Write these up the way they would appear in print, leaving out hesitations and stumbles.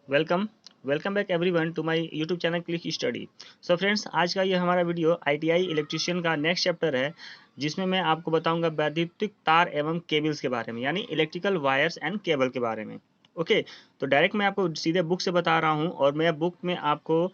Welcome welcome back everyone to my YouTube channel click study. So friends, आज का ये हमारा वीडियो आईटीआई इलेक्ट्रिशियन का नेक्स्ट चैप्टर है, जिसमें मैं आपको बताऊंगा वैद्युतिक तार एवं केबल्स के बारे में, यानी इलेक्ट्रिकल वायर्स एंड केबल के बारे में। ओके, तो डायरेक्ट मैं आपको सीधे बुक से बता रहा हूँ और मैं बुक में आपको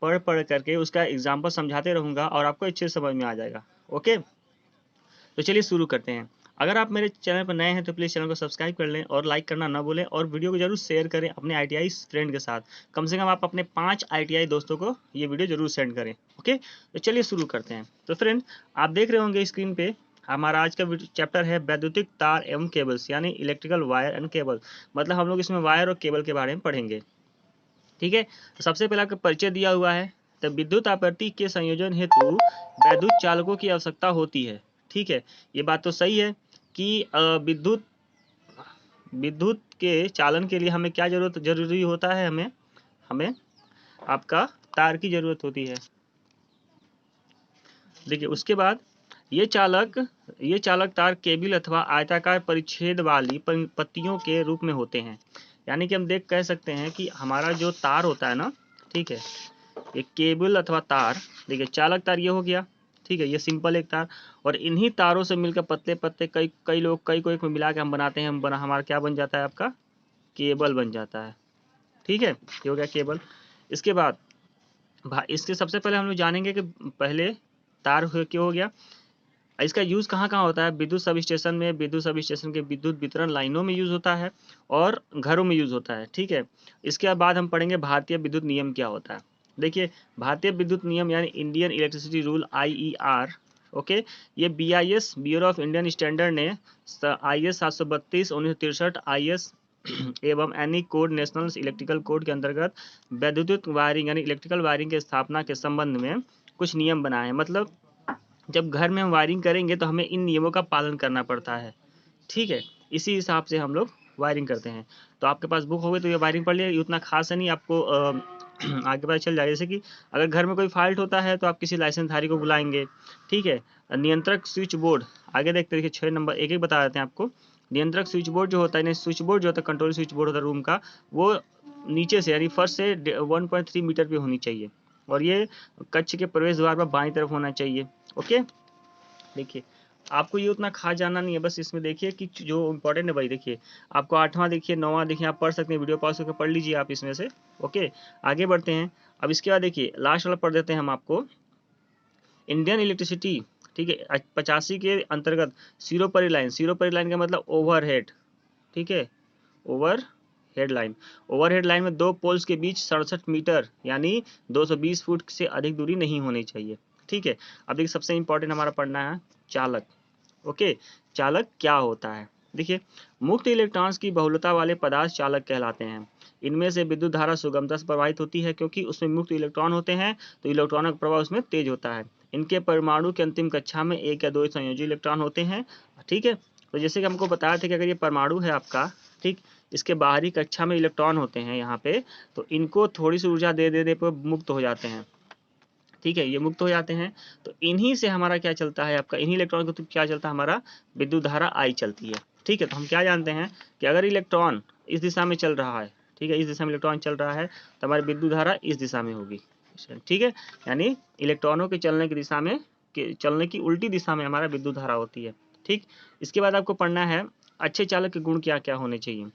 पढ़ पढ़ करके उसका एग्जाम्पल समझाते रहूँगा और आपको अच्छे से समझ में आ जाएगा। ओके, तो चलिए शुरू करते हैं। अगर आप मेरे चैनल पर नए हैं तो प्लीज़ चैनल को सब्सक्राइब कर लें और लाइक करना ना भूलें और वीडियो को जरूर शेयर करें अपने आईटीआई फ्रेंड के साथ। कम से कम आप अपने 5 आईटीआई दोस्तों को ये वीडियो जरूर सेंड करें। ओके, तो चलिए शुरू करते हैं। तो फ्रेंड, आप देख रहे होंगे स्क्रीन पे हमारा आज का चैप्टर है वैद्युतिक तार एवं केबल्स, यानी इलेक्ट्रिकल वायर एंड केबल। मतलब हम लोग इसमें वायर और केबल के बारे में पढ़ेंगे। ठीक है, तो सबसे पहले आपका परिचय दिया हुआ है। तो विद्युत आपूर्ति के संयोजन हेतु वैद्युत चालकों की आवश्यकता होती है। ठीक है, ये बात तो सही है कि विद्युत विद्युत के चालन के लिए हमें क्या जरूरी होता है, हमें हमें आपका तार की जरूरत होती है। देखिए, उसके बाद ये चालक तार केबल अथवा आयताकार परिच्छेद वाली पत्तियों के रूप में होते हैं। यानी कि हम देख कह सकते हैं कि हमारा जो तार होता है ना, ठीक है, ये केबल अथवा तार, देखिए चालक तार ये हो गया। ठीक है, ये सिंपल एक तार, और इन्हीं तारों से मिलकर पतले पतले कई कई लोग कई को एक में मिला के हम बनाते हैं, हमारा क्या बन जाता है, आपका केबल बन जाता है। ठीक है, ये हो गया केबल। इसके बाद इसके सबसे पहले हम लोग जानेंगे कि पहले तार क्यों हो गया। इसका यूज़ कहाँ कहाँ होता है? विद्युत सब स्टेशन में, विद्युत सब स्टेशन के विद्युत वितरण लाइनों में यूज़ होता है और घरों में यूज़ होता है। ठीक है, इसके बाद हम पढ़ेंगे भारतीय विद्युत नियम क्या होता है। देखिए, भारतीय विद्युत नियम यानी Indian electricity rule IER। Okay, ये BIS bureau of Indian standard ने IS 732 1963 IS एवं any code national electrical code के अंतर्गत वैद्युतिक वायरिंग यानी इलेक्ट्रिकल वायरिंग के स्थापना के संबंध में कुछ नियम बनाए हैं। मतलब जब घर में हम वायरिंग करेंगे तो हमें इन नियमों का पालन करना पड़ता है। ठीक है, इसी हिसाब से हम लोग वायरिंग करते हैं। तो आपके पास बुक होगी तो ये वायरिंग पढ़ लिया, उतना खास है नहीं, आपको आगे पता चल जाएगा। जैसे कि अगर घर में कोई फॉल्ट होता है तो आप किसी लाइसेंसधारी को बुलाएंगे। ठीक है, नियंत्रक स्विच बोर्ड, आगे देखते देखिए 6 नंबर एक एक बता देते हैं आपको। नियंत्रक स्विच बोर्ड जो होता है, स्विच बोर्ड जो होता है, कंट्रोल स्विच बोर्ड होता है रूम का, वो नीचे से यानी फर्श से 1.3 मीटर पे होनी चाहिए और ये कक्ष के प्रवेश द्वार पर बाईं तरफ होना चाहिए। ओके, देखिए आपको ये उतना खास जानना नहीं है, बस इसमें देखिए कि जो इम्पोर्टेंट है भाई, देखिए आपको 8वां देखिए 9वां देखिए, आप पढ़ सकते हैं, वीडियो पॉज करके पढ़ लीजिए आप इसमें से। ओके, आगे बढ़ते हैं। अब इसके बाद देखिए लास्ट वाला पढ़ देते हैं हम आपको, इंडियन इलेक्ट्रिसिटी। ठीक है, 85 के अंतर्गत सीरोपरी लाइन, सीरोपरी लाइन का मतलब ओवरहेड। ठीक है, ओवर हेडलाइन, ओवरहेड लाइन में दो पोल्स के बीच 67 मीटर यानी 220 फुट से अधिक दूरी नहीं होनी चाहिए। ठीक है, अब देखिए सबसे इंपॉर्टेंट हमारा पढ़ना है चालक। ओके, चालक क्या होता है? देखिए, मुक्त इलेक्ट्रॉन्स की बहुलता वाले पदार्थ चालक कहलाते हैं। इनमें से विद्युत धारा सुगमता से प्रवाहित होती है क्योंकि उसमें मुक्त इलेक्ट्रॉन होते हैं, तो इलेक्ट्रॉनों का प्रवाह उसमें तेज होता है। इनके परमाणु के अंतिम कक्षा में एक या दो संयोजी इलेक्ट्रॉन होते हैं। ठीक है, तो जैसे कि हमको बताया था कि अगर ये परमाणु है आपका, ठीक, इसके बाहरी कक्षा में इलेक्ट्रॉन होते हैं यहाँ पे, तो इनको थोड़ी सी ऊर्जा दे दे दे पर मुक्त हो जाते हैं। ठीक है, ये मुक्त हो जाते हैं, तो इन्हीं से हमारा क्या चलता है, आपका इन्हीं इलेक्ट्रॉन को तो क्या चलता है, हमारा विद्युत धारा I चलती है। ठीक है, तो हम क्या जानते हैं कि अगर इलेक्ट्रॉन इस दिशा में चल रहा है, ठीक है, इस दिशा में इलेक्ट्रॉन चल रहा है, तो हमारी विद्युत धारा इस दिशा में होगी। ठीक है, यानी इलेक्ट्रॉनों के चलने की दिशा में, चलने की उल्टी दिशा में हमारा विद्युत धारा होती है। ठीक, इसके बाद आपको पढ़ना है अच्छे चालक के गुण क्या क्या होने चाहिए।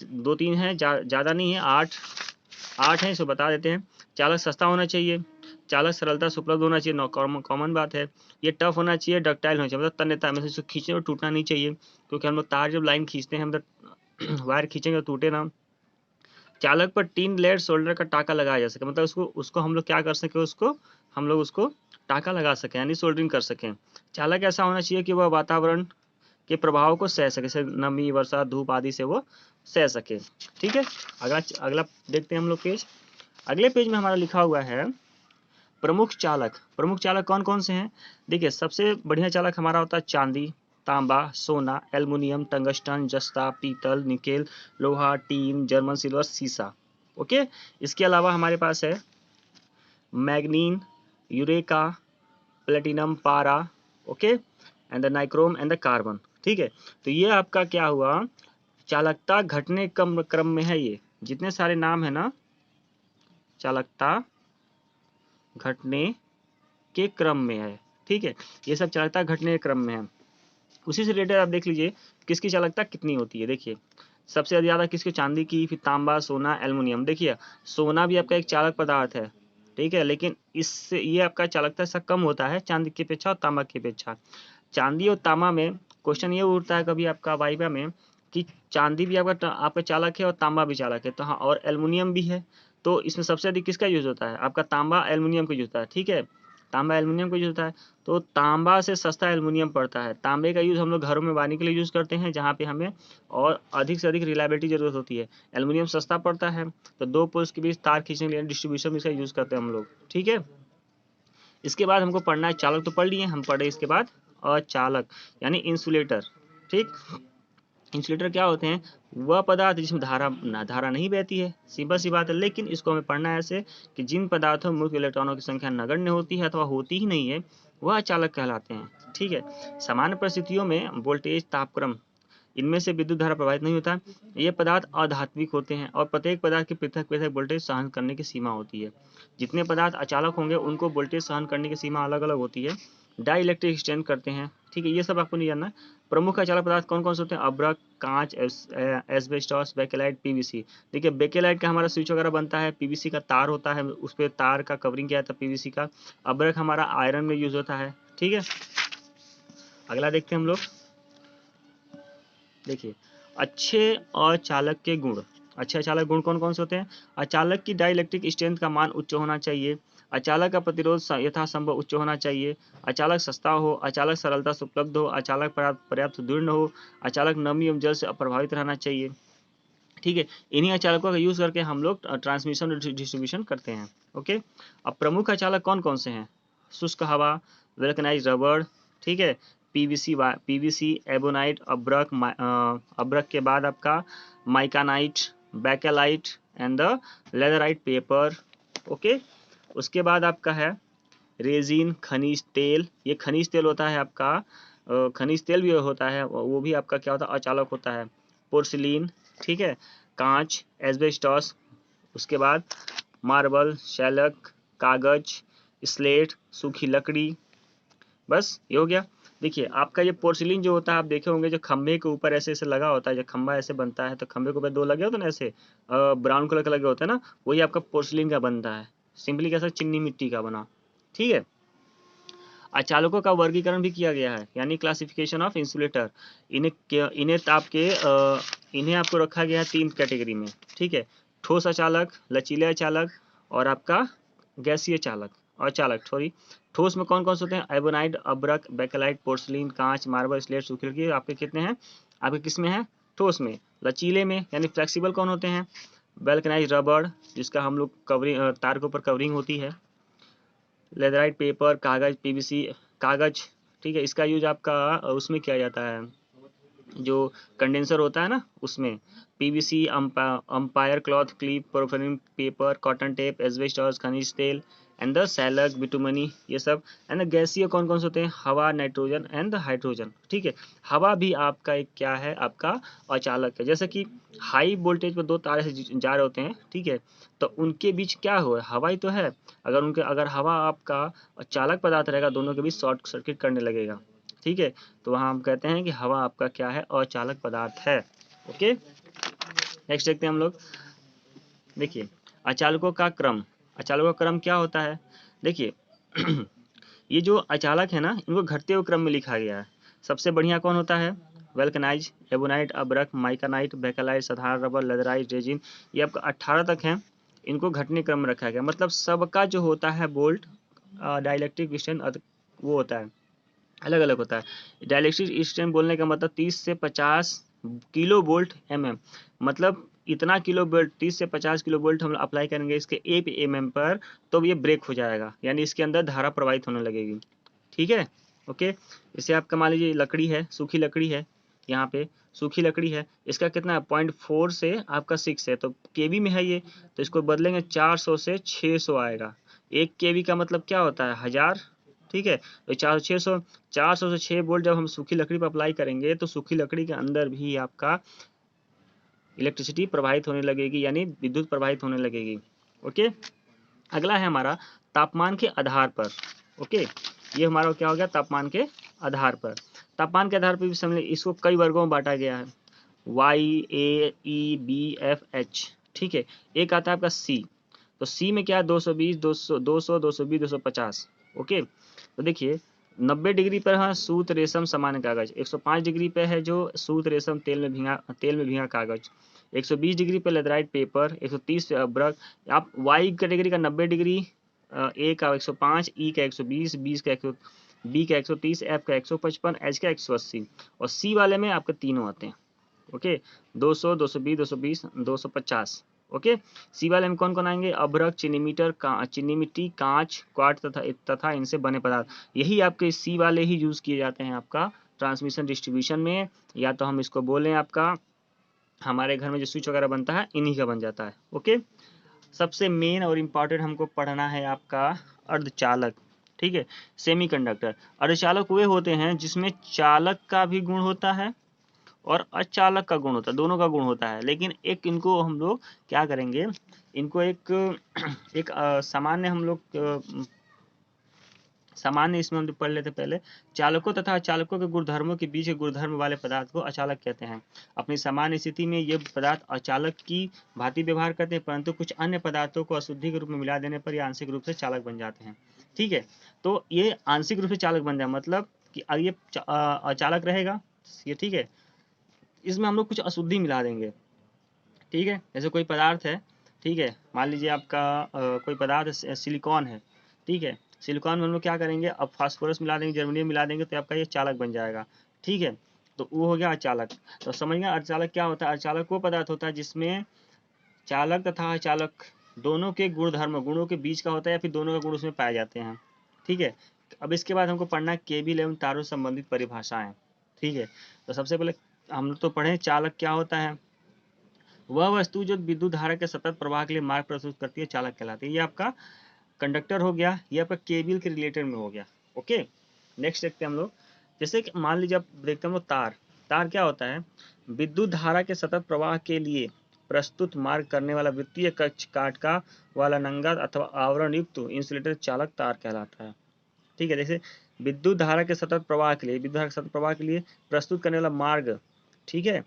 2-3 है, ज़्यादा नहीं है, 8 है, इसको बता देते हैं। चालक सस्ता होना चाहिए, चालक सरलता से उपलब्ध होना चाहिए, कॉमन बात है। ये टफ होना चाहिए, डक्टाइल होना चाहिए, मतलब तन्यता में से खींचने और टूटना नहीं चाहिए, क्योंकि हम लोग तार जब लाइन खींचते हैं, मतलब वायर खींचेंगे तो टूटे ना। चालक पर 3 लेयर सोल्डर का टाका लगाया जा सके, मतलब उसको उसको हम लोग क्या कर सके, उसको हम लोग उसको टाका लगा सकें, यानी सोल्डरिंग कर सकें। चालक ऐसा होना चाहिए कि वह वातावरण के प्रभाव को सह सके, जैसे नमी, वर्षा, धूप आदि से वो सह सके। ठीक है, अगला अगला देखते हैं हम लोग पेज। अगले पेज में हमारा लिखा हुआ है प्रमुख चालक। प्रमुख चालक कौन कौन से हैं? देखिए, सबसे बढ़िया चालक हमारा होता है चांदी, तांबा, सोना, एल्युमिनियम, टंगस्टन, जस्ता, पीतल, निकेल, लोहा, टीन, जर्मन सिल्वर, सीसा। ओके, इसके अलावा हमारे पास है मैग्नीन, यूरेका, प्लेटिनम, पारा, okay, and the nichrome and the carbon. ठीक है, तो ये आपका क्या हुआ, चालकता घटने क्रम में है ये। जितने सारे नाम है ना चालकता घटने के क्रम में है, ठीक है, ये सब चालकता घटने के क्रम में है। उसी से रिलेटेड आप देख लीजिए किसकी चालकता कितनी होती है। देखिए सबसे ज्यादा किसकी, चांदी की, फिर तांबा, सोना, एल्युमिनियम। देखिए सोना भी आपका एक चालक पदार्थ है, ठीक है, लेकिन इससे ये आपका चालकता से कम होता है चांदी की अपेक्षा और तांबा की अपेक्षा। चांदी और तांबा में क्वेश्चन ये उठता है कभी आपका वाइवा में कि चांदी भी आपका चालक है और तांबा भी चालक है, तो हाँ, और एल्युमिनियम भी है। तो इसमें सबसे अधिक किसका यूज होता है, आपका तांबा एल्युमिनियम का यूज होता है, ठीक है, तांबा एल्युमिनियम का यूज होता है। तो तांबा से सस्ता एल्युमिनियम पड़ता है। तांबे का यूज हम लोग घरों में बांधने के लिए यूज करते हैं, जहाँ पे हमें और अधिक से अधिक रिलायबिलिटी जरूरत होती है। एल्युमिनियम सस्ता पड़ता है, तो दो पोल्स के बीच तार खींचने के लिए डिस्ट्रीब्यूशन में इसका यूज करते हैं हम लोग, ठीक है। इसके बाद हमको पढ़ना है, चालक तो पढ़ लिए, हम पढ़े इसके बाद अचालक यानी इंसुलेटर, ठीक। इंसुलेटर क्या होते हैं, वह पदार्थ जिसमें धारा नहीं बहती है, सिंपल सी बात है। लेकिन इसको हमें पढ़ना है ऐसे कि जिन पदार्थों में मुक्त इलेक्ट्रॉनों की संख्या नगण्य होती है अथवा होती ही नहीं है, वह अचालक कहलाते हैं, ठीक है। सामान्य परिस्थितियों में वोल्टेज, तापक्रम, इनमें से विद्युत धारा प्रवाहित नहीं होता। ये पदार्थ अधात्विक होते हैं और प्रत्येक पदार्थ की पृथक पृथक वोल्टेज सहन करने की सीमा होती है। जितने पदार्थ अचालक होंगे उनको वोल्टेज सहन करने की सीमा अलग अलग होती है। डाई इलेक्ट्रिक एक्सचेंज करते हैं, ठीक है, ये सब आपको नहीं जानना है। प्रमुख अचालक पदार्थ कौन कौन से होते हैं, अब्रक, कांच, एस्बेस्टॉस, बेकेलाइट, पीवीसी। देखिए बेकेलाइट का हमारा स्विच वगैरह बनता है, पीवीसी का तार होता है, उस पर तार का कवरिंग किया जाता है पीवीसी का। अब्रक हमारा आयरन में यूज होता है, ठीक है। अगला देखते हैं हम लोग। देखिए अच्छे अचालक के गुण, अच्छे अचालक गुण कौन कौन से होते हैं। अचालक की डाइलेक्ट्रिक स्ट्रेंथ का मान उच्च होना चाहिए। अचालक का प्रतिरोध यथासंभव उच्च होना चाहिए। अचालक सस्ता हो। अचालक सरलता से उपलब्ध हो। अचालक पर्याप्त दृढ़ हो। अचालक नमी एवं जल से अप्रभावित रहना चाहिए, ठीक है। इन्हीं अचालकों का यूज करके हम लोग ट्रांसमिशन और डिस्ट्रीब्यूशन करते हैं, ओके। अब प्रमुख अचालक कौन कौन से हैं, शुष्क हवा, वेल्कनाइज रबड़, ठीक है, पीवीसी, एबोनाइट, अब्रक के बाद आपका micanite, bakelite and the leatherite paper, okay. उसके बाद आपका है रेजिन, खनिज तेल। ये खनिज तेल होता है आपका, खनिज तेल भी होता है, वो भी आपका क्या होता है, अचालक होता है। पोर्सिलीन, ठीक है, कांच, एस्बेस्टॉस, उसके बाद मार्बल, शैलक, कागज, स्लेट, सूखी लकड़ी, बस ये हो गया। देखिए आपका ये पोर्सिलीन जो होता है, आप देखे होंगे जो खंभे के ऊपर ऐसे ऐसे लगा होता है, जब खंभा ऐसे बनता है तो खंभे के ऊपर दो लगे होते हैं ना, ऐसे ब्राउन कलर का लगे होता है ना, वही आपका पोर्सिलीन का बनता है। सिंपली कैसा, चिन्नी मिट्टी का बना, ठीक है। अचालकों का वर्गीकरण भी किया गया है, यानी क्लासिफिकेशन ऑफ इंसुलेटर। इन्हें आपको रखा गया है तीन कैटेगरी में, ठीक है। ठोस अचालक, लचीले अचालक और आपका गैसीय चालक अचालक, सॉरी। ठोस में कौन कौन से होते हैं, एबोनाइट, अब्रक, बेकेलाइट, पोर्सलिन, कांच, मार्बल, स्लेट, सूखी लकड़ी। आपके कितने हैं, आपके किस में है, ठोस में। लचीले में यानी फ्लेक्सिबल कौन होते हैं, वेल्कनाइज रबड़, जिसका हम लोग कवरिंग, तार के ऊपर कवरिंग होती है। लेदराइट पेपर, कागज, पीवीसी, कागज, ठीक है, इसका यूज आपका उसमें किया जाता है, जो कंडेंसर होता है ना उसमें। पीवीसी, अंपायर क्लॉथ, क्लिप, प्रोफेनिन पेपर, कॉटन टेप, एस्बेस्टॉस, खनिज तेल एंड द सैलक, बिटुमनी, ये सब। एंड गैसीय कौन कौन से होते हैं, हवा, नाइट्रोजन एंड द हाइड्रोजन, ठीक है। हवा भी आपका एक क्या है, आपका अचालक है। जैसे कि हाई वोल्टेज पर दो तार से जा रहे होते हैं, ठीक है, तो उनके बीच क्या हो, हवा ही तो है। अगर हवा आपका चालक पदार्थ रहेगा, दोनों के बीच शॉर्ट सर्किट करने लगेगा, ठीक है। तो वहाँ हम कहते हैं कि हवा आपका क्या है, अचालक पदार्थ है, ओके। नेक्स्ट देखते हैं हम लोग। देखिए अचालकों का क्रम, अचालकों का क्रम क्या होता है। देखिए ये जो अचालक है ना, इनको घटते हुए क्रम में लिखा गया है। सबसे बढ़िया कौन होता है, वेल्कनाइज, एबोनाइट, अब्रक, माइकानाइट, बेकेलाइट, साधारण रबर, लेदराइट, रेजिन, ये आपका 18 तक है। इनको घटने क्रम में रखा गया, मतलब सबका जो होता है बोल्ट डाइलेक्ट्रिक स्ट्रेंथ वो होता है, अलग अलग होता है। डाइलेक्ट्रिक स्ट्रेंथ बोलने का मतलब 30 से 50 किलो वोल्ट mm, मतलब इतना किलो वोल्ट, 30 से 50 किलो वोल्ट हम अप्लाई करेंगे इसके 1 mm पर, तो ये ब्रेक हो जाएगा, यानी इसके अंदर धारा प्रवाहित होने लगेगी, ठीक है, ओके। इसे आपका मान लीजिए लकड़ी है, सूखी लकड़ी है, यहाँ पे सूखी लकड़ी है, इसका कितना है 0.4 से आपका 6 है, तो केवी में है ये, तो इसको बदलेंगे 400 से 600 आएगा। 1 केवी का मतलब क्या होता है, 1000, ठीक है। तो 400 से 6 वोल्ट जब हम सूखी लकड़ी पर अप्लाई करेंगे, तो सूखी लकड़ी के अंदर भी आपका इलेक्ट्रिसिटी प्रवाहित होने लगेगी, यानी विद्युत प्रवाहित होने लगेगी। ओके, अगला है हमारा तापमान के आधार पर। ओके, ये हमारा क्या हो गया, तापमान के आधार पर। तापमान के आधार पर भी समझ, इसको कई वर्गों में बांटा गया है, वाई, ए, ई, बी, एफ, एच। ठीक है, एक आता है आपका सी, तो सी में क्या है, 220, 200, 200, 220, 250। ओके, तो देखिए 90 डिग्री पर है सूत रेशम सामान्य कागज, 105 डिग्री पे है जो सूत रेशम तेल में भीगा कागज, 120 डिग्री पे लेदराइट पेपर, 130 पे अब्रक। आप वाई कैटेगरी का 90 डिग्री, ए का 105, ई का 120, बी का 130, एफ का 155, एच का 180, और सी वाले में आपके तीनों आते हैं। ओके, 200, 220, 220, 250। ओके, सी वाले में कौन कौन आएंगे, अभ्रक, चीनी मिट्टी, कांच, क्वार्ट्ज तथा इनसे बने पदार्थ। यही आपके सी वाले ही यूज किए जाते हैं आपका ट्रांसमिशन डिस्ट्रीब्यूशन में, या तो हम इसको बोलें आपका हमारे घर में जो स्विच वगैरह बनता है इन्हीं का बन जाता है। ओके, सबसे मेन और इम्पॉर्टेंट हमको पढ़ना है आपका अर्धचालक। ठीक है, सेमीकंडक्टर। अर्धचालक वे होते हैं जिसमें चालक का भी गुण होता है और अचालक का गुण होता है, दोनों का गुण होता है, लेकिन एक इनको हम लोग क्या करेंगे, इनको एक एक सामान्य हम लोग सामान्य इसमें हम पढ़ लेते पहले। चालकों तथा अचालकों के गुणधर्मों के बीच गुणधर्म वाले पदार्थ को अचालक कहते हैं। अपनी सामान्य स्थिति में ये पदार्थ अचालक की भांति व्यवहार करते हैं, परंतु कुछ अन्य पदार्थों को अशुद्धि के रूप में मिला देने पर ये आंशिक रूप से चालक बन जाते हैं। ठीक है, तो ये आंशिक रूप से चालक बन जाए, मतलब कि ये अचालक रहेगा ये। ठीक है, इसमें हम लोग कुछ अशुद्धि मिला देंगे। ठीक है, जैसे कोई पदार्थ है, ठीक है, मान लीजिए आपका कोई पदार्थ सिलिकॉन है। ठीक है, सिलिकॉन में हम लोग क्या करेंगे, अब फास्फोरस मिला देंगे, जर्मेनियम मिला देंगे, तो आपका ये चालक बन जाएगा। ठीक है, तो वो हो गया अचालक। तो समझ गए अर्धचालक क्या होता है। अर्धचालक वो पदार्थ होता है जिसमें चालक तथा अचालक दोनों के गुणों के बीच का होता है, या फिर दोनों के गुण उसमें पाए जाते हैं। ठीक है, अब इसके बाद हमको पढ़ना है केबल एवं तारों से संबंधित परिभाषाएं। ठीक है, तो सबसे पहले हम लोग तो पढ़े चालक क्या होता है। वह वस्तु जो विद्युत धारा के सतत प्रवाह के लिए मार्ग प्रस्तुत करती है चालक कहलाती है। ये आपका कंडक्टर हो गया, ये आपका केबल के रिलेटेड में हो गया। ओके, नेक्स्ट देखते हैं हम लोग। जैसे कि मान लीजिए आप देखते हैं हम लोग तार। तार क्या होता है, विद्युत धारा के सतत प्रवाह के लिए प्रस्तुत मार्ग करने वाला वृत्तीय कक्ष काट का वाला नंगा अथवा आवरण युक्त इंसुलेटर चालक तार कहलाता है। ठीक है, जैसे विद्युत धारा के सतत प्रवाह के लिए, विद्युत धारा के सतत प्रवाह के लिए प्रस्तुत करने वाला मार्ग, ठीक है,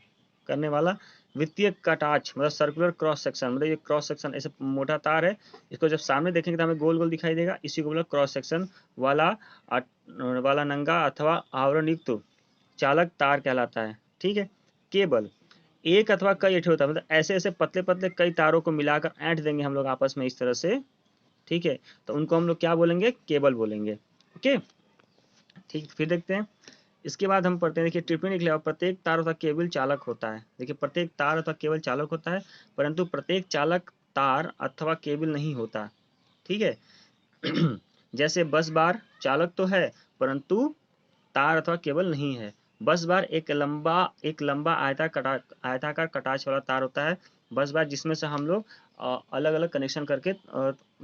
करने वाला वृत्तीय कटाक्ष मतलब सर्कुलर क्रॉस सेक्शन, मतलब ये क्रॉस सेक्शन ऐसे मोटा तार है, इसको जब सामने देखेंगे तो हमें गोल गोल दिखाई देगा, इसी को बोला क्रॉस सेक्शन वाला नंगा अथवा आवरण युक्त चालक तार कहलाता है। ठीक है, केबल एक अथवा कई ऐठे होता है, मतलब ऐसे ऐसे पतले पतले कई तारों को मिलाकर ऐंठ देंगे हम लोग आपस में इस तरह से। ठीक है, तो उनको हम लोग क्या बोलेंगे, केबल बोलेंगे। ओके, ठीक, फिर देखते हैं। इसके बाद हम पढ़ते हैं, देखिए टिप्पणी लिख लिया, प्रत्येक तार अथवा केबल चालक होता है। देखिए प्रत्येक तार अथवा केबल चालक होता है, परंतु प्रत्येक चालक तार अथवा केबल नहीं होता। ठीक है जैसे बस बार चालक तो है, परंतु तार अथवा केबल नहीं है। बस बार एक लंबा आयताकार कटाच वाला तार होता है, बस बार, जिसमें से हम लोग अलग अलग कनेक्शन करके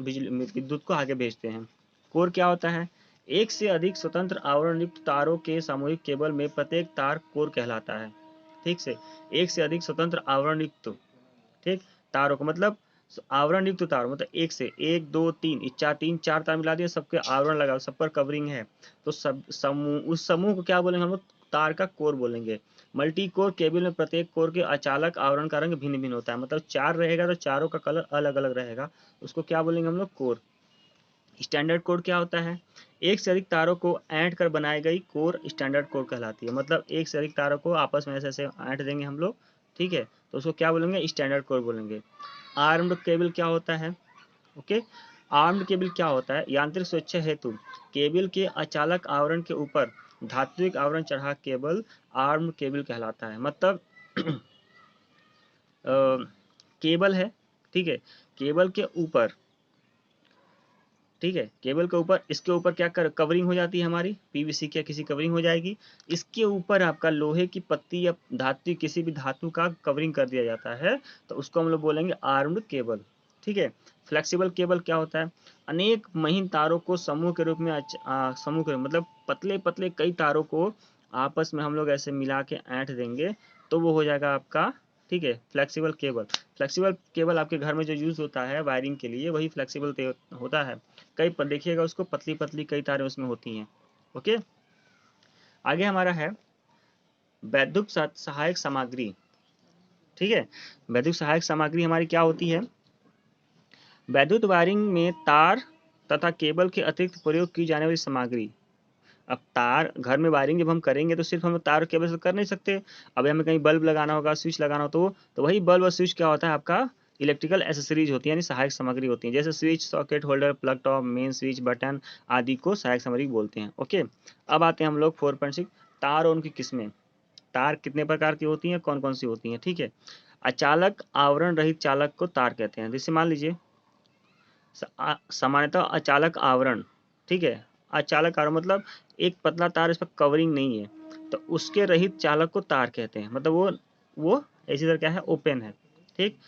बिजली विद्युत को आगे भेजते हैं। कोर क्या होता है, एक से अधिक स्वतंत्र आवरण युक्त तारों के सामूहिक केबल में प्रत्येक तार कोर कहलाता है। ठीक से, एक से अधिक स्वतंत्र आवरण युक्त, ठीक, तारों को मतलब आवरण युक्त तार, मतलब एक से एक दो तीन चार तार मिला दिए, सबके आवरण लगा, सब पर कवरिंग है, तो सब समूह, उस समूह को क्या बोलेंगे हम लोग, तार का कोर बोलेंगे। मल्टी कोर केबल में प्रत्येक कोर के अचालक आवरण का रंग भिन्न भिन्न होता है, मतलब चार रहेगा तो चारों का कलर अलग अलग रहेगा, उसको क्या बोलेंगे हम लोग, कोर। स्टैंडर्ड कोर क्या होता है, एक से अधिक तारों को ऐंठ कर बनाई गई कोर स्टैंडर्ड कोर कहलाती है, मतलब एक से अधिक तारों को आपस में ऐसे ऐसे ऐंठ देंगे हम लोग। ठीक है, तो उसको क्या बोलेंगे, स्टैंडर्ड कोर बोलेंगे। आर्म्ड केबल क्या होता है, ओके, आर्म्ड केबल क्या होता है, यांत्रिक सुरक्षा हेतु केबल के अचालक आवरण के ऊपर धात्विक आवरण चढ़ा केबल आर्म्ड केबल कहलाता है। मतलब केबल है, ठीक है, केबल के ऊपर, ठीक है, केबल के ऊपर, इसके ऊपर क्या कवरिंग हो जाती है हमारी, पीवीसी की किसी कवरिंग हो जाएगी, इसके ऊपर आपका लोहे की पत्ती या धातु, किसी भी धातु का कवरिंग कर दिया जाता है, तो उसको हम लोग बोलेंगे आर्म्ड केबल। ठीक है, फ्लेक्सिबल केबल क्या होता है, अनेक महीन तारों को समूह के रूप में समूह के मतलब पतले पतले कई तारों को आपस में हम लोग ऐसे मिला के ऐंठ देंगे, तो वो हो जाएगा आपका ठीक है। फ्लेक्सिबल केबल, फ्लेक्सिबल केबल आपके घर में जो यूज़ होता है वायरिंग के लिए वही फ्लेक्सिबल होता है। कई देखिएगा उसको, पतली पतली कई तारें उसमें होती हैं। ओके, आगे हमारा है वैद्युत सहायक सामग्री। ठीक है, वैद्युत सहायक सामग्री हमारी क्या होती है? वैद्युत वायरिंग में तार तथा केबल के अतिरिक्त प्रयोग की जाने वाली सामग्री। अब तार, घर में वायरिंग जब हम करेंगे तो सिर्फ हम तार और केबल से कर नहीं सकते। अब हमें कहीं बल्ब लगाना होगा, स्विच लगाना हो तो वही बल्ब और स्विच क्या होता है आपका, इलेक्ट्रिकल एसेसरीज होती है, यानी सहायक सामग्री होती है। जैसे switch, socket, holder, plug top, main switch, button आदि को सहायक सामग्री बोलते हैं। ओके, अब आते हैं हम लोग 4.6 तार और उनकी किस्में। तार कितने प्रकार की होती हैं, कौन कौन सी होती हैं? ठीक है, अचालक आवरण रहित चालक को तार कहते हैं। जैसे मान लीजिए सामान्यतः अचालक आवरण, ठीक है, अचालक आवरण मतलब एक पतला तार, इस पर कवरिंग नहीं है, तो उसके रहित चालक को तार कहते हैं। मतलब वो ऐसी तरह क्या है, ओपन है। ठीक,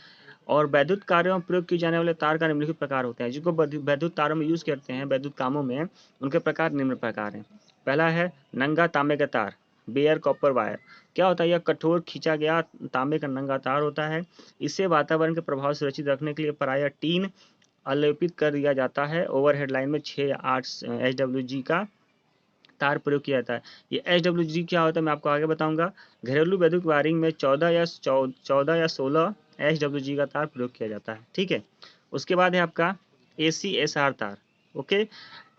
और वैद्युत कार्यों में प्रयोग किए जाने वाले तार का निम्नलिखित प्रकार होते हैं। जिनको वैद्युत तारों में यूज करते हैं वैद्युत कामों में, उनके प्रकार निम्न प्रकार हैं। पहला है नंगा तांबे का तार, बेयर कॉपर वायर। क्या होता है? यह कठोर खींचा गया तांबे का नंगा तार होता है। इसे वातावरण के प्रभाव से सुरक्षित रखने के लिए प्रायः टीन आलेपित कर दिया जाता है। ओवरहेड लाइन में 6 या 8 SWG का तार प्रयोग किया जाता है। ये SWG क्या होता है मैं आपको आगे बताऊंगा। घरेलू वैद्युत वायरिंग में 14 या 16 SWG का तार प्रयोग किया जाता है। ठीक है, उसके बाद है आपका ACSR तार। Okay,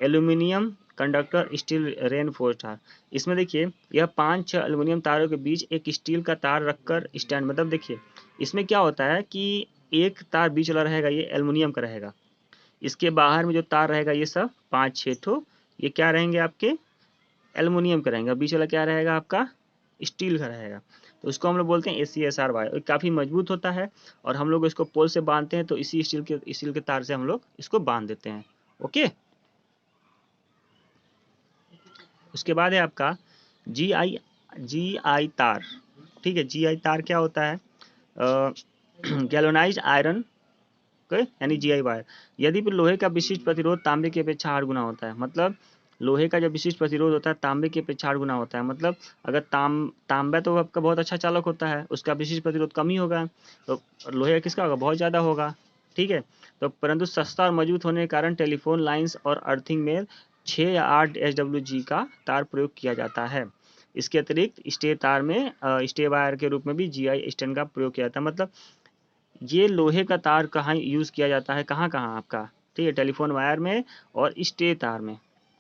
aluminium conductor steel reinforce तार। इसमें देखिए यह 5-6 एल्यूमिनियम तारों के बीच एक स्टील का तार रखकर स्टैंड, मतलब देखिए इसमें क्या होता है कि एक तार बीच वाला रहेगा, ये एल्यूमिनियम का रहेगा। इसके बाहर में जो तार रहेगा ये सब 5-6 ठो, ये क्या रहेंगे आपके, एल्युमिनियम का रहेगा। बीच वाला क्या रहेगा आपका, स्टील का रहेगा। तो उसको हम लोग बोलते हैं ACSR वायर। काफ़ी मजबूत होता है और हम लोग इसको पोल से बांधते हैं, तो इसी स्टील के तार से हम लोग इसको बांध देते हैं। ओके, उसके बाद है आपका GI तार। ठीक है, GI तार क्या होता है? गैल्वेनाइज्ड आयरन, यानी GI वायर। यदि लोहे का विशिष्ट प्रतिरोध तांबे की अपेक्षा 8 गुना होता है। मतलब लोहे का जो विशिष्ट प्रतिरोध होता है तांबे की अपेक्षा 8 गुना होता है। मतलब अगर तांबा तो आपका बहुत अच्छा चालक होता है, उसका विशिष्ट प्रतिरोध कम ही होगा, तो लोहे का किसका होगा, बहुत ज़्यादा होगा। ठीक है, तो परंतु सस्ता और मजबूत होने के कारण टेलीफोन लाइन्स और अर्थिंग में 6 या 8 SWG का तार प्रयोग किया जाता है। इसके अतिरिक्त स्टे तार में स्टे वायर के रूप में भी GI स्टैंड का प्रयोग किया जाता है। मतलब ये लोहे का तार कहाँ यूज़ किया जाता है, कहाँ कहाँ आपका, ठीक है, टेलीफोन वायर में और स्टे तार में।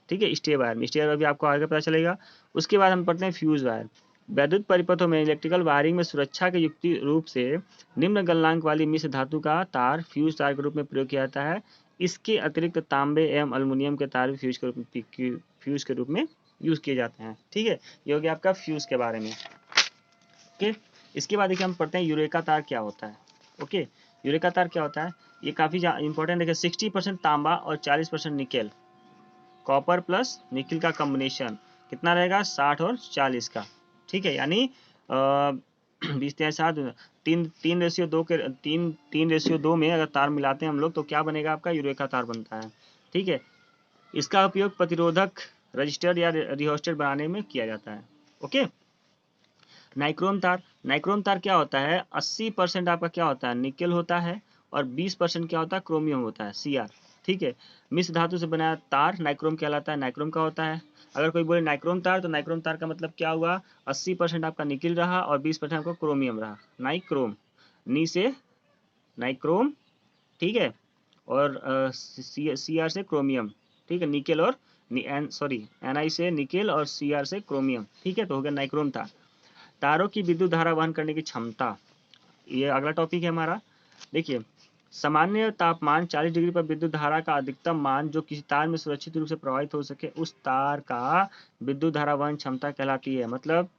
ठीक है, स्टे वायर में, स्टे वायर भी आपको आगे पता चलेगा। उसके बाद हम पढ़ते हैं फ्यूज़ वायर। वैद्युत परिपथों में इलेक्ट्रिकल वायरिंग में सुरक्षा के युक्ति रूप से निम्न गलनांक वाली मिश्र धातु का तार फ्यूज तार के रूप में प्रयोग किया जाता है। इसके अतिरिक्त तांबे एवं अल्युमिनियम के तार भी फ्यूज के रूप में यूज़ किए जाते हैं। ठीक है, ये हो गया आपका फ्यूज के बारे में। ओके, इसके बाद देखिए हम पढ़ते हैं यूरेका तार क्या होता है। ओके, यूरेका तार क्या होता है, ये काफ़ी इंपॉर्टेंट है। 60% तांबा और 40% निकेल, कॉपर प्लस निकेल का कॉम्बिनेशन कितना रहेगा, 60 और 40 का। ठीक है, यानी 20-7 3:2 में अगर तार मिलाते हैं हम लोग तो क्या बनेगा आपका, यूरेका तार बनता है। ठीक है, इसका उपयोग प्रतिरोधक, रजिस्टर या रिहोस्टेट बनाने में किया जाता है। ओके, नाइक्रोम तार। नाइक्रोम तार क्या होता है, 80% आपका क्या होता है, निकेल होता है और 20% क्या होता है, क्रोमियम होता है, Cr। ठीक है, मिश्र धातु से बनाया तार नाइक्रोम कहलाता है। नाइक्रोम का होता है, अगर कोई बोले नाइक्रोम तार तो नाइक्रोम तार का मतलब क्या हुआ, 80% आपका निकेल रहा और 20% आपका क्रोमियम रहा। नाइक्रोम, नी से नाइक्रोम, ठीक है, और Cr से क्रोमियम। ठीक है, निकेल और Ni से निकेल और Cr से क्रोमियम। ठीक है, तो हो गया नाइक्रोम तार। तारों की विद्युत धारा वहन करने की क्षमता, ये अगला टॉपिक है हमारा। देखिए, सामान्य तापमान 40 डिग्री पर विद्युत धारा का अधिकतम मान जो किसी तार में सुरक्षित रूप से प्रवाहित हो सके उस तार का विद्युत धारा वहन क्षमता कहलाती है। मतलब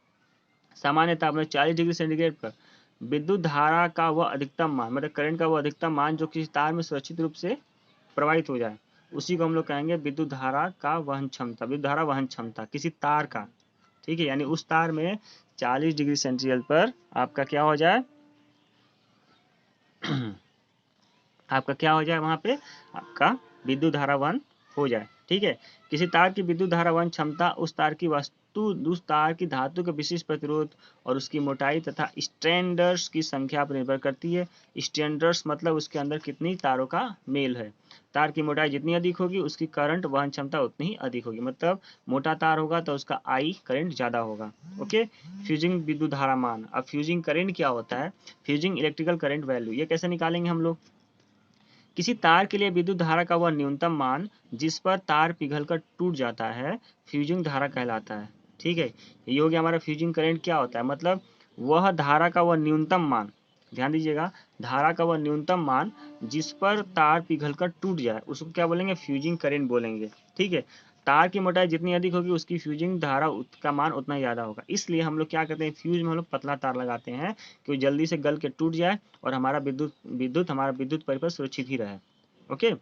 सामान्य तापमान 40 डिग्री सेंटीग्रेड पर विद्युत धारा का वह अधिकतम मान, मतलब करंट का वह अधिकतम मान जो किसी तार में सुरक्षित रूप से प्रवाहित हो जाए, उसी को हम लोग कहेंगे विद्युत धारा का वहन क्षमता, विद्युत धारा वहन क्षमता किसी तार का। ठीक है, यानी उस तार में 40 डिग्री सेंटीग्रेड पर आपका क्या हो जाए आपका क्या हो जाए वहां पे, आपका विद्युत धारा वहन हो जाए। ठीक है, किसी तार की विद्युत धारा वहन क्षमता उस तार की धातु के विशिष्ट प्रतिरोध और उसकी मोटाई तथा स्ट्रैंड्स की संख्या पर निर्भर करती है। स्ट्रैंड्स मतलब उसके अंदर कितनी तारों का मेल है। तार की मोटाई जितनी अधिक होगी उसकी करंट वहन क्षमता उतनी ही अधिक होगी, मतलब मोटा तार होगा तो उसका आई करंट ज़्यादा होगा। ओके, फ्यूजिंग विद्युत धारा मान। अब फ्यूजिंग करंट क्या होता है? फ्यूजिंग इलेक्ट्रिकल करंट वैल्यू, ये कैसे निकालेंगे हम लोग? किसी तार के लिए विद्युत धारा का वह न्यूनतम मान जिस पर तार पिघलकर टूट जाता है फ्यूजिंग धारा कहलाता है। ठीक है, ये हो गया हमारा फ्यूजिंग करंट। क्या होता है? मतलब वह धारा का वह न्यूनतम मान, ध्यान दीजिएगा, धारा का वह न्यूनतम मान जिस पर तार पिघलकर टूट जाए उसको क्या बोलेंगे? फ्यूजिंग करंट बोलेंगे। ठीक है, तार की मोटाई जितनी अधिक होगी उसकी फ्यूजिंग धारा का मान उतना ज़्यादा होगा। इसलिए हम लोग क्या करते हैं, फ्यूज में हम लोग पतला तार लगाते हैं कि वो जल्दी से गल के टूट जाए और हमारा विद्युत परिपथ सुरक्षित ही रहे। ओके,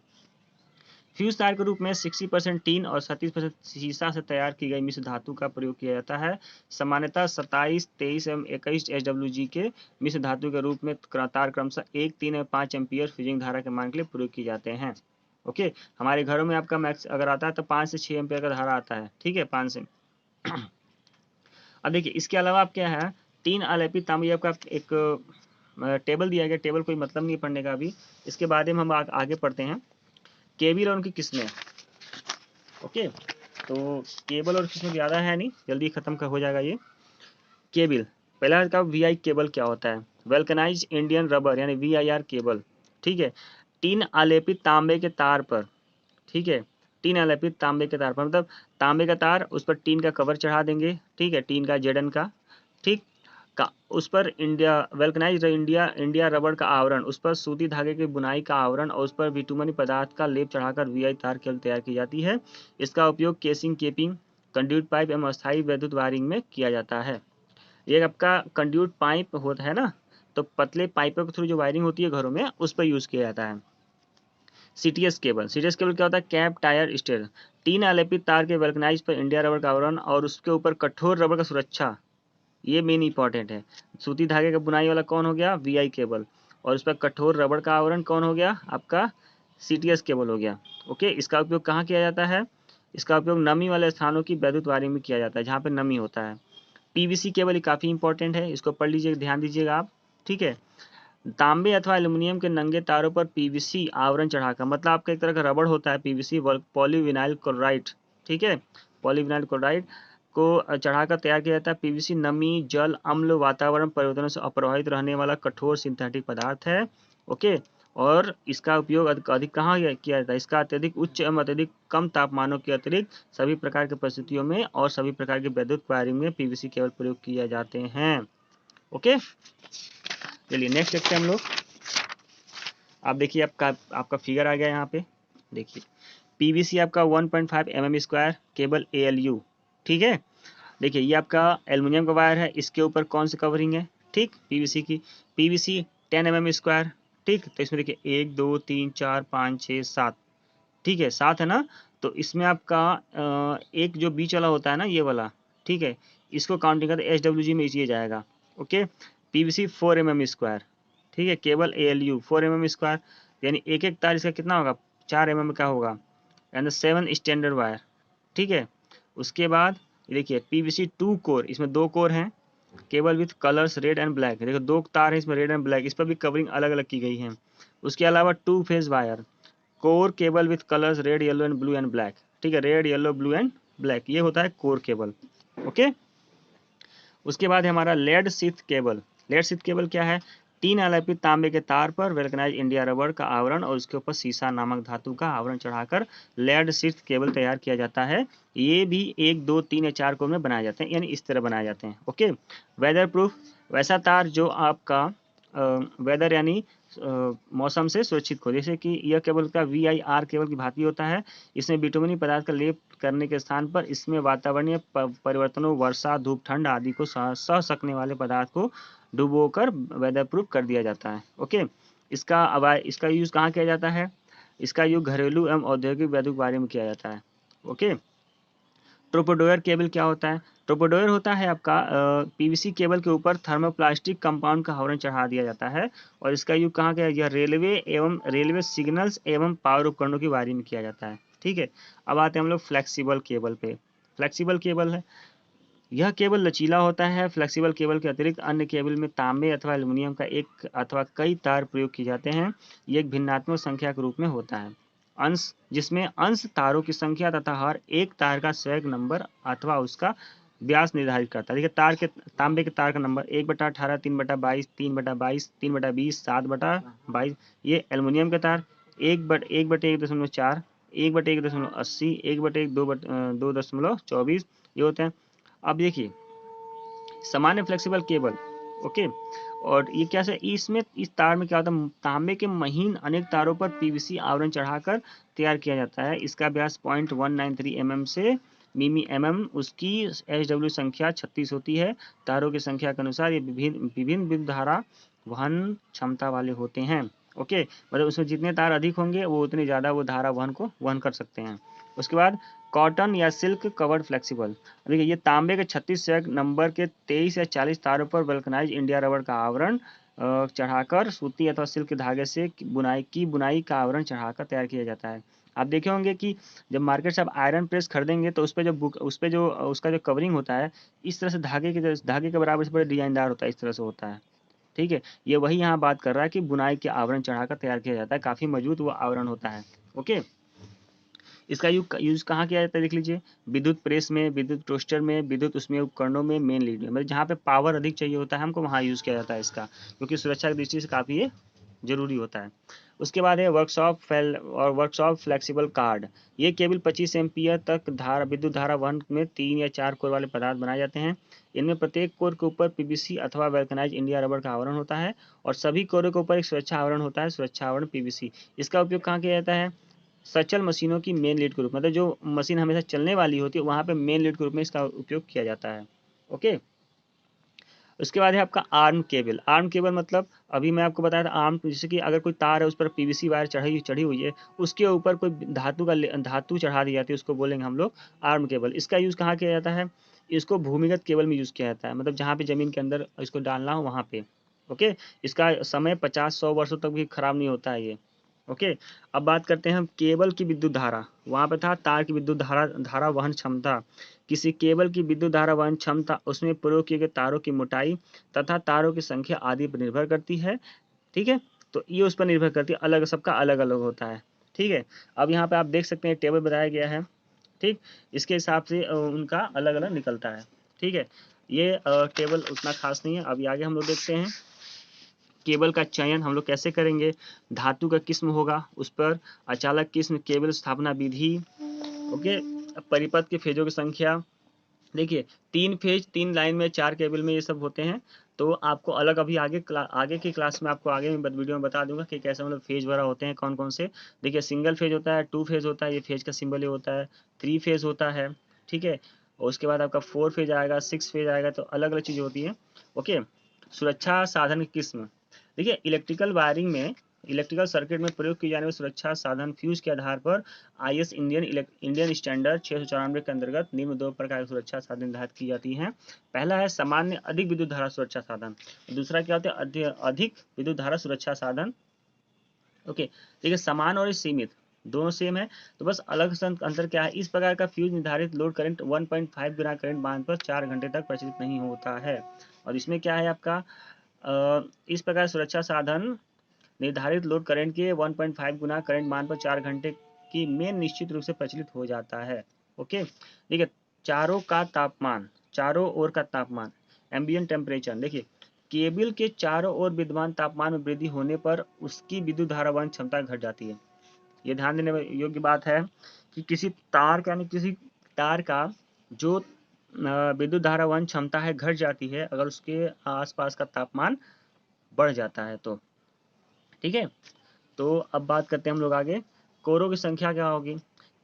फ्यूज तार के रूप में 60% टीन और 37% शीशा से तैयार की गई मिश्र धातु का प्रयोग किया जाता है। सामान्यतः 27, 23 एवं 21 SWG के मिश्र धातु के रूप में तार क्रमशः 1, 3 और 5 एम्पियर फ्यूजिंग धारा के मान के लिए प्रयोग किए जाते हैं। ओके, हमारे घरों में आपका मैक्स अगर आता है तो 5 से 6 एम्पियर का धारा आता है। ठीक है, 5 से। अब देखिए इसके अलावा आप क्या है, 3 अलेपित तांबे आपका एक टेबल दिया गया। टेबल कोई मतलब नहीं पढ़ने का अभी, इसके बाद में हम आगे पढ़ते हैं। केबल और उनकी किस्में। ओके, तो केबल और किस्में ज़्यादा है नहीं, जल्दी खत्म हो जाएगा ये। केबल, पहला का VI केबल क्या होता है? वेल्कनाइज इंडियन रबर यानी VIR केबल। ठीक है, 3 आलेपित तांबे के तार पर, ठीक है, 3 आलेपित तांबे के तार पर, मतलब तांबे का तार, उस पर टीन का कवर चढ़ा देंगे। ठीक है, टीन का जेडन का, ठीक का, उस पर इंडिया रबड़ का आवरण, उस पर सूती धागे की बुनाई का आवरण और उस पर बिटुमनी पदार्थ का लेप चढ़ाकर VI तार केबल तैयार की जाती है। इसका उपयोग केसिंग, केपिंग, कंड्यूट पाइप एवं अस्थायी विद्युत वायरिंग में किया जाता है। ये आपका कंड्यूट पाइप होता है ना, तो पतले पाइपों के थ्रू जो वायरिंग होती है घरों में उस पर यूज किया जाता है। CTS केबल, CTS केबल क्या होता है? कैप टायर स्टेयर, 3 आलेपित तार के वेल्कनाइज पर इंडिया रबड़ का आवरण और उसके ऊपर कठोर रबड़ का सुरक्षा, ये मेन इंपॉर्टेंट है। सूती धागे का बुनाई वाला कौन हो गया? VI केबल, और उस पर कठोर रबड़ का आवरण कौन हो गया? आपका CTS केबल हो गया। ओके, इसका उपयोग कहाँ किया जाता है? इसका उपयोग नमी वाले स्थानों की विद्युत वायरिंग में किया जाता है, जहाँ पे नमी होता है। PVC केबल काफ़ी इंपॉर्टेंट है, इसको पढ़ लीजिए, ध्यान दीजिएगा आप। ठीक है, तांबे अथवा एल्युमिनियम के नंगे तारों पर PVC आवरण चढ़ाकर, मतलब आपका एक तरह का रबड़ होता है PVC, पॉलीविनाइल क्लोराइड। ठीक है, पॉलीविनाइल क्लोराइड को चढ़ाकर तैयार किया जाता है। PVC नमी, जल, अम्ल, वातावरण परिवर्तनों से अप्रभावित रहने वाला कठोर सिंथेटिक पदार्थ है। ओके, और इसका उपयोग अधिक कहाँ किया जाता है? इसका अत्यधिक उच्च एवं अत्यधिक कम तापमानों के अतिरिक्त सभी प्रकार की परिस्थितियों में और सभी प्रकार की विद्युत वायरिंग में PVC केबल प्रयोग किए जाते हैं। ओके, चलिए नेक्स्ट देखते हैं हम लोग। आप देखिए आपका फिगर आ गया यहाँ पे, देखिए PVC आपका 1.5 mm² केबल ALU। ठीक है, देखिए ये आपका एल्युमिनियम का वायर है, इसके ऊपर कौन सी कवरिंग है? ठीक, PVC की। PVC 10 mm²। ठीक, तो इसमें देखिए 1, 2, 3, 4, 5, 6, 7। ठीक है, 7 है ना, तो इसमें आपका एक जो बीच वाला होता है ना, ये वाला, ठीक है, इसको काउंटिंग करते SWG में ये जाएगा। Okay, PVC 4 mm²। ठीक है, केबल ALU 4 mm², यानी एक एक तार इसका कितना होगा? 4 mm का होगा, एंड 7 स्टैंडर्ड वायर। ठीक है, उसके बाद देखिए PVC 2 कोर, इसमें 2 कोर हैं। Cable with colours red and black, देखो 2 तार है इसमें रेड एंड ब्लैक, इस पर भी कवरिंग अलग अलग की गई है। उसके अलावा 2 phase wire, core cable with colours red, yellow and blue and black. ठीक है, red, yellow, blue and black, ये होता है कोर केबल। ओके, उसके बाद है हमारा lead sheath cable. Lead sheath cable क्या है? 3 आलेपित तांबे के तार पर वेल्कनाइज इंडिया रबड़ का आवरण और उसके ऊपर सीसा नामक धातु का आवरण चढ़ाकर लेड शीथ केबल तैयार किया जाता है। ये भी 1, 2, 3 या 4 कोर में बनाए जाते हैं, यानी इस तरह बनाए जाते हैं। ओके, वेदर प्रूफ, वैसा तार जो आपका वेदर यानी मौसम से सुरक्षित हो, जैसे कि यह केबल का VIR केबल की भांति होता है। इसमें बिटुमनी पदार्थ का लेप करने के स्थान पर इसमें वातावरणीय परिवर्तनों, वर्षा, धूप, ठंड आदि को सह सकने वाले पदार्थ को डुबोकर वेदर प्रूफ कर दिया जाता है। ओके, इसका यूज कहाँ किया जाता है? इसका यूज घरेलू एवं औद्योगिक विद्युत वायरिंग में किया जाता है। ओके, ट्रोपोडोयर केबल क्या होता है? ट्रोपोडोयर होता है आपका PVC केबल के ऊपर थर्मोप्लास्टिक कंपाउंड का आवरण चढ़ा दिया जाता है और इसका यूज कहाँ किया? यह रेलवे सिग्नल्स एवं पावर उपकरणों की वायरिंग में किया जाता है। ठीक है, अब आते हैं हम लोग फ्लेक्सिबल केबल पे। फ्लेक्सिबल केबल है, यह केबल लचीला होता है। फ्लेक्सिबल केबल के अतिरिक्त अन्य केबल में तांबे अथवा एल्युमिनियम का एक अथवा कई तार प्रयोग किए जाते हैं। ये एक भिन्नात्मक संख्या के रूप में होता है, अंश जिसमें अंश तारों की संख्या तथा हर एक तार का स्वयं नंबर अथवा उसका व्यास निर्धारित करता है। देखिए तार के, तांबे के तार का नंबर 1/18, 3/22, 3/22, 3/20, 7/22। ये एल्युमिनियम के तार 1/1.4, 1/1.80, 1/2.24 ये होते हैं। अब देखिए सामान्य फ्लेक्सिबल केबल, ओके, और ये क्या है, इसमें इस तार में क्या होता है, तांबे के महीन अनेक तारों पर पीवीसी आवरण चढ़ाकर तैयार किया जाता है। इसका व्यास 0.193 mm से मिमी mm, उसकी SW संख्या 36 होती है। तारों की संख्या के अनुसार ये विभिन्न विभिन्न विद्युत धारा वहन क्षमता वाले होते हैं। ओके, मतलब उसमें जितने तार अधिक होंगे वो उतनी ज़्यादा वो धारा वहन कर सकते हैं। उसके बाद कॉटन या सिल्क कवर्ड फ्लेक्सिबल, देखिए ये तांबे के 36 नंबर के 23 या 40 तारों पर वल्कनाइज इंडिया रबर का आवरण चढ़ाकर सूती अथवा सिल्क धागे से बुनाई का आवरण चढ़ाकर तैयार किया जाता है। आप देखे होंगे कि जब मार्केट से आप आयरन प्रेस खरीदेंगे तो उस पे जो उसका जो कवरिंग होता है इस तरह से धागे के बराबर से बड़े डिजाइनदार होता है, इस तरह से होता है। ठीक है, ये वही यहाँ बात कर रहा है कि बुनाई के आवरण चढ़ाकर तैयार किया जाता है, काफी मजबूत वो आवरण होता है। ओके, इसका यूज कहाँ किया जाता है देख लीजिए, विद्युत प्रेस में, विद्युत टोस्टर में, विद्युत उसमें उपकरणों में, मेन लीड में, मतलब जहाँ पे पावर अधिक चाहिए होता है हमको वहाँ यूज किया जाता है इसका, क्योंकि सुरक्षा की दृष्टि से काफी ये जरूरी होता है। उसके बाद है वर्कशॉप फ्लेक्सिबल कार्ड। ये केवल 25 एम्पियर तक विद्युत धारा वहन में 3 या 4 कोर वाले पदार्थ बनाए जाते हैं। इनमें प्रत्येक कोर के ऊपर पीवीसी अथवा वल्कनाइज इंडिया रबर का आवरण होता है और सभी कोरों के ऊपर एक सुरक्षा आवरण होता है, सुरक्षा आवरण पीवीसी। इसका उपयोग कहाँ किया जाता है, सचल मशीनों की मेन लीड के रूप में, मतलब जो मशीन हमेशा चलने वाली होती है वहाँ पे मेन लीड के रूप में इसका उपयोग किया जाता है। ओके, उसके बाद है आपका आर्म केबल। आर्म केबल मतलब अभी मैं आपको बताया था आर्म, जैसे कि अगर कोई तार है उस पर पीवीसी वायर चढ़ी हुई है, उसके ऊपर कोई धातु चढ़ा दी जाती है, उसको बोलेंगे हम लोग आर्म केबल। इसका यूज कहाँ किया जाता है, इसको भूमिगत केबल में यूज किया जाता है, मतलब जहाँ पे जमीन के अंदर इसको डालना हो वहाँ पे। ओके, इसका समय 50-100 वर्षों तक भी खराब नहीं होता है ये। ओके, अब बात करते हैं हम केबल की विद्युत धारा। वहां पे था तार की विद्युत धारा वहन क्षमता। किसी केबल की विद्युत धारा वहन क्षमता उसमें प्रयोग किए गए तारों की मोटाई तथा तारों की संख्या आदि पर निर्भर करती है। ठीक है, तो ये उस पर निर्भर करती है, अलग सबका अलग अलग होता है। ठीक है, अब यहाँ पे आप देख सकते हैं टेबल बताया गया है। ठीक, इसके हिसाब से उनका अलग अलग निकलता है। ठीक है, ये टेबल उतना खास नहीं है। अभी आगे हम लोग देखते हैं केबल का चयन हम लोग कैसे करेंगे। धातु का किस्म होगा, उस पर अचालक किस्म, केबल स्थापना विधि। ओके, परिपथ के फेजों की संख्या। देखिए 3 फेज 3 लाइन में 4 केबल में ये सब होते हैं। तो आपको अलग अभी आगे की क्लास में आपको आगे वीडियो में बता दूंगा कि कैसे मतलब फेज वगैरह होते हैं कौन कौन से। देखिए सिंगल फेज होता है, 2 फेज होता है, ये फेज का सिंबल ये होता है, 3 फेज होता है। ठीक है, और उसके बाद आपका 4 फेज आएगा, 6 फेज आएगा, तो अलग अलग चीजें होती है। ओके, सुरक्षा साधन की किस्म। देखिए इलेक्ट्रिकल वायरिंग में, इलेक्ट्रिकल सर्किट में प्रयोग किए जाने वाले सुरक्षा साधन फ्यूज के आधार पर IS इंडियन स्टैंडर्ड 694 के अंतर्गत निम्न 2 प्रकार की सुरक्षा साधन निर्धारित की जाती हैं। पहला है सामान्य अधिक विद्युत धारा सुरक्षा साधन, दूसरा क्या होता है अधिक विद्युत धारा सुरक्षा साधन। ओके, देखिए समान और सीमित दोनों सेम है, तो बस अलग अंतर क्या है, इस प्रकार का फ्यूज निर्धारित लोड करंट 1.5 गुना करंट मान पर 4 घंटे तक प्रचलित नहीं होता है। और इसमें क्या है आपका इस प्रकार सुरक्षा साधन निर्धारित लोड करंट के 1.5 गुना करंट मान पर 4 घंटे की में निश्चित रूप से प्रचलित हो जाता है। ओके, देखिए चारों ओर का तापमान, एम्बिएंट टेम्परेचर। देखिए केबल के चारों ओर विद्यमान तापमान में वृद्धि होने पर उसकी विद्युत धारा वहन क्षमता घट जाती है। ये ध्यान देने योग्य बात है कि किसी तार का जो विद्युत धारा वहन क्षमता है घट जाती है अगर उसके आसपास का तापमान बढ़ जाता है तो। ठीक है, तो अब बात करते हैं हम लोग आगे, कोरों की संख्या क्या होगी।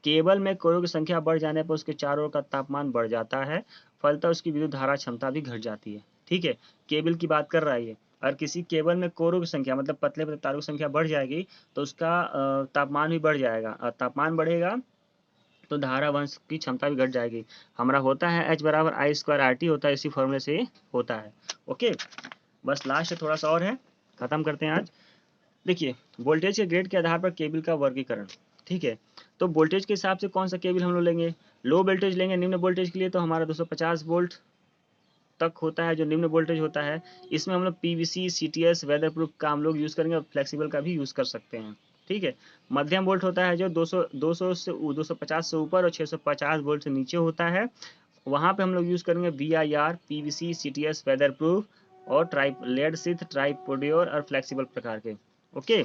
केबल में कोरों की संख्या बढ़ जाने पर उसके चारों ओर का तापमान बढ़ जाता है, फलतः उसकी विद्युत धारा क्षमता भी घट जाती है। ठीक है, केबल की बात कर रहा है ये। और किसी केबल में कोरों की संख्या मतलब पतले पतले तारों की संख्या बढ़ जाएगी तो उसका तापमान भी बढ़ जाएगा, और तापमान बढ़ेगा तो धारा वहन की क्षमता भी घट जाएगी। हमारा होता है H बराबर I²RT होता है, इसी फॉर्मूले से होता है। ओके, बस लास्ट थोड़ा सा और है, खत्म करते हैं आज। देखिए वोल्टेज के ग्रेड के आधार पर केबल का वर्गीकरण। ठीक है, तो वोल्टेज के हिसाब से कौन सा केबल हम लोग लेंगे, लो वोल्टेज लेंगे निम्न वोल्टेज के लिए, तो हमारा 250 वोल्ट तक होता है जो निम्न वोल्टेज होता है। इसमें हम लोग पीवीसी, सीटीएस, वेदर प्रूफ का हम लोग यूज़ करेंगे और फ्लेक्सिबल का भी यूज़ कर सकते हैं। ठीक है। मध्यम वोल्ट होता है जो 200 से 250 से ऊपर और 650 वोल्ट से नीचे होता है। वहाँ पे हम लोग यूज़ करेंगे VIR, PVC, CTS, weather proof और लेड शीथ, ट्राइपोडियोर और फ्लेक्सिबल प्रकार के। ओके।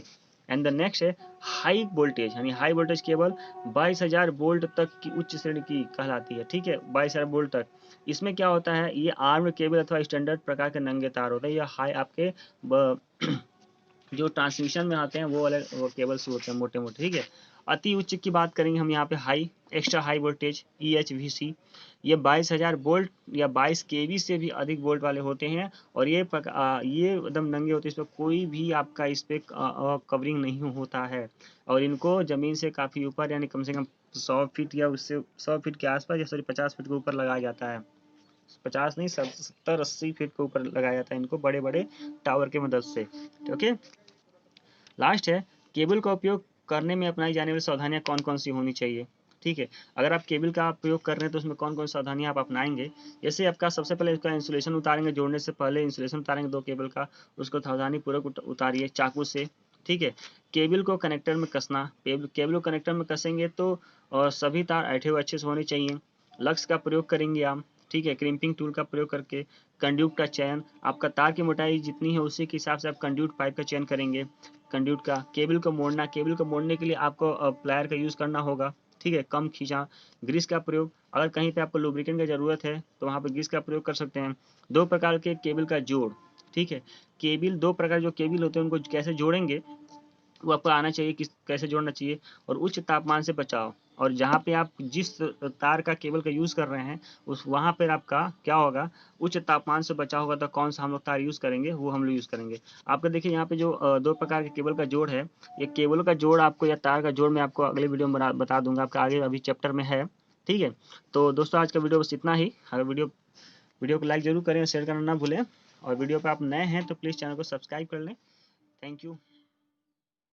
एंड द नेक्स्ट है हाई वोल्टेज, यानी हाई वोल्टेज केबल 22,000 वोल्ट तक की उच्च श्रेणी की कहलाती है। ठीक है, 22,000 वोल्ट तक। इसमें क्या होता है, ये आर्म केबल अथवा स्टैंडर्ड प्रकार के नंगे तार होते हैं। यह हाई आपके जो ट्रांसमिशन में आते हैं वो वाले वो केबल्स होते हैं मोटे मोटे। ठीक है। अति उच्च की बात करेंगे हम यहाँ पे high, extra high voltage EHVC, ये 22,000 वोल्ट या 22 kV से भी अधिक वोल्ट वाले होते हैं। और ये एकदम नंगे होते हैं, इस पर कोई भी आपका इस पर कवरिंग नहीं होता है। और इनको ज़मीन से काफ़ी ऊपर, यानी कम से कम 100 फीट या उससे 100 फीट के आसपास, या सॉरी 50 फीट के ऊपर लगाया जाता है। 50 नहीं, 70-80 फीट के ऊपर लगाया जाता है इनको, बड़े बड़े टावर की मदद से। ओके। लास्ट है केबल का उपयोग करने में अपनाई जाने वाली सावधानियां कौन कौन सी होनी चाहिए। ठीक है, अगर आप केबल का प्रयोग कर रहे हैं तो उसमें कौन कौन सी सावधानियां आप अपनाएंगे। जैसे आपका सबसे पहले इसका इंसुलेशन उतारेंगे, जोड़ने से पहले इंसुलेशन उतारेंगे 2 केबल का, उसको सावधानी पूर्वक उतारिए चाकू से। ठीक है। केबल को कनेक्टर में कसना, केबल को कनेक्टर में कसेंगे तो सभी तार ऐठे हुए अच्छे से होने चाहिए। लक्स का प्रयोग करेंगे आप। ठीक है, क्रिम्पिंग टूल का प्रयोग करके। कंड्यूट का चयन, आपका तार की मोटाई जितनी है उसी के हिसाब से आप कंड्यूट पाइप का चयन करेंगे। कंड्यूट का केबल को मोड़ना, केबल को मोड़ने के लिए आपको प्लायर का यूज़ करना होगा। ठीक है, कम खींचा। ग्रीस का प्रयोग, अगर कहीं पे आपको लुब्रिकेंट की ज़रूरत है तो वहाँ पर ग्रीस का प्रयोग कर सकते हैं। 2 प्रकार के केबल का जोड़। ठीक है, केबल 2 प्रकार जो केबल होते हैं उनको कैसे जोड़ेंगे वो आपको आना चाहिए, किस कैसे जोड़ना चाहिए। और उच्च तापमान से बचाव, और जहाँ पे आप जिस तार का केबल का यूज़ कर रहे हैं उस वहाँ पर आपका क्या होगा, उच्च तापमान से बचाव होगा। तो कौन सा हम लोग तार यूज़ करेंगे वो हम लोग यूज़ करेंगे। आपका देखिए यहाँ पे जो 2 प्रकार के केबल का जोड़ है, ये केबल का जोड़ आपको या तार का जोड़ मैं आपको अगले वीडियो में बता दूंगा, आपका आगे अभी चैप्टर में है। ठीक है। तो दोस्तों आज का वीडियो बस इतना ही। अगर वीडियो को लाइक जरूर करें, शेयर करना ना भूलें, और वीडियो पर आप नए हैं तो प्लीज़ चैनल को सब्सक्राइब कर लें। Thank you.